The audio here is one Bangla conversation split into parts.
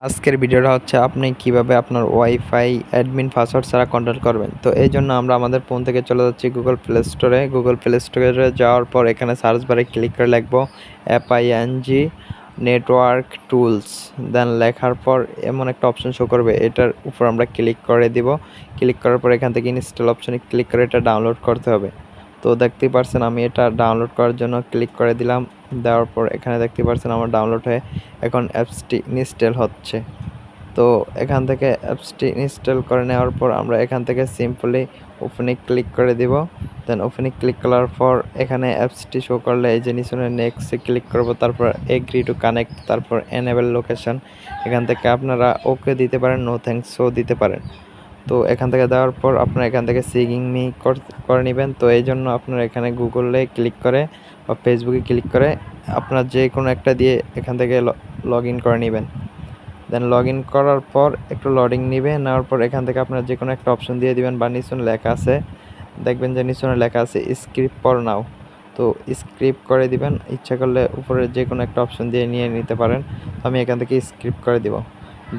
আজকের ভিডিওটা হচ্ছে আপনি কিভাবে আপনার ওয়াইফাই অ্যাডমিন পাসওয়ার্ড ছাড়া কন্ট্রোল করবেন। তো এই জন্য আমরা আমাদের ফোন থেকে চলে যাচ্ছি গুগল প্লে স্টোরে। গুগল প্লে স্টোরে যাওয়ার পর এখানে সার্চ বারে ক্লিক করে লিখবো FING নেটওয়ার্ক টুলস। দেন লেখার পর এমন একটা অপশন শো করবে, এটার উপর আমরা ক্লিক করে দিব। ক্লিক করার পর এখান থেকে ইনস্টল অপশনে ক্লিক করে এটা ডাউনলোড করতে হবে। তো দেখতেই পারছেন আমি এটা ডাউনলোড করার জন্য ক্লিক করে দিলাম। দেওয়ার পর এখানে দেখতে পারছেন আমার ডাউনলোড হয়ে এখন অ্যাপসটি ইনস্টল হচ্ছে। তো এখান থেকে অ্যাপসটি ইনস্টল করে নেওয়ার পর আমরা এখান থেকে সিম্পলি ওপেনে ক্লিক করে দিব। দেন ওপেনে ক্লিক করার পর এখানে অ্যাপসটি শো করলে এই যে নিচে নেক্সটে ক্লিক করব, তারপর এগ্রি টু কানেক্ট, তারপর এনেবল লোকেশন। এখান থেকে আপনারা ওকে দিতে পারেন, নো থ্যাঙ্কসও দিতে পারেন। তো এখান থেকে দেওয়ার পর আপনারা এখান থেকে সিগিং মি করে নেবেন। তো এই জন্য আপনারা এখানে গুগলে ক্লিক করে বা ফেসবুকে ক্লিক করে আপনার যে কোনো একটা দিয়ে এখান থেকে লগ ইন করে নেবেন। দেন লগ ইন করার পর একটু লোডিং নেবে, নেওয়ার পর এখান থেকে আপনারা যে কোনো একটা অপশন দিয়ে দিবেন বা নিচনে লেখা আছে, দেখবেন যে নিচনে লেখা আছে স্ক্রিপ্ট ফর নাও। তো স্ক্রিপ্ট করে দিবেন, ইচ্ছা করলে উপরে যে কোনো একটা অপশন দিয়ে নিয়ে নিতে পারেন। আমি এখান থেকে স্ক্রিপ্ট করে দিব।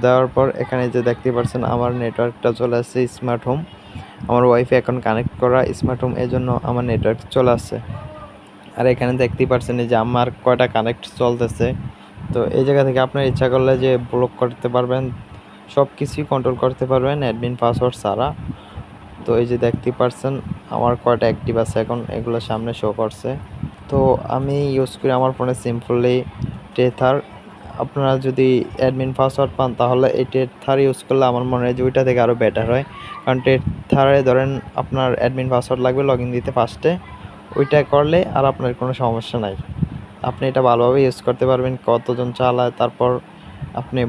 দেওয়ার পর এখানে যে দেখতে পাচ্ছেন আমার নেটওয়ার্কটা চলে আসছে স্মার্ট হোম। আমার ওয়াইফাই এখন কানেক্ট করা স্মার্ট হোম, এই জন্য আমার নেটওয়ার্ক চলে আসছে। আর এখানে দেখতেই পাচ্ছেন যে আমার কয়টা কানেক্ট চলতেছে। তো এই জায়গা থেকে আপনার ইচ্ছা করলে যে ব্লক করতে পারবেন, সব কিছুই কন্ট্রোল করতে পারবেন অ্যাডমিন পাসওয়ার্ড ছাড়া। তো এই যে দেখতেই পাচ্ছেন আমার কয়টা অ্যাক্টিভ আছে এখন, এগুলো সামনে শো করছে। তো আমি ইউজ করি আমার ফোনে সিম্পলি টেথার। আপনারা যদি অ্যাডমিন পাসওয়ার্ড পান তাহলে এই টেথার ইউজ করলে আমার মনে হয় যে ওইটা থেকে আরও বেটার হয়। কারণ টেথারে ধরেন আপনার অ্যাডমিন পাসওয়ার্ড লাগবে লগ ইন দিতে ফার্স্টে, ওইটা করলে আর আপনার কোনো সমস্যা নাই। আপনি এটা ভালোভাবে ইউজ করতে পারবেন, কতজন চালায়, তারপর আপনি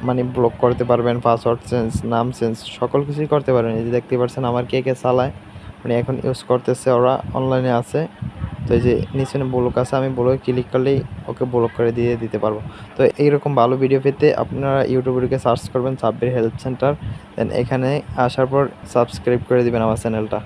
মানে ব্লক করতে পারবেন, পাসওয়ার্ড চেঞ্জ, নাম চেঞ্জ, সকল কিছুই করতে পারবেন। এই যে দেখতে পাচ্ছেন আমার কে কে চালায়, মানে এখন ইউজ করতেছে, ওরা অনলাইনে আছে। তো এই যে নিচে ব্লক আছে, আমি ব্লকে ক্লিক করলেই ওকে ব্লক করে দিয়ে দিতে পারবো। তো এইরকম ভালো ভিডিও পেতে আপনারা ইউটিউবে সার্চ করবেন সাব্বির হেল্প সেন্টার। দেন এখানে আসার পর সাবস্ক্রাইব করে দিবেন আমার চ্যানেলটা।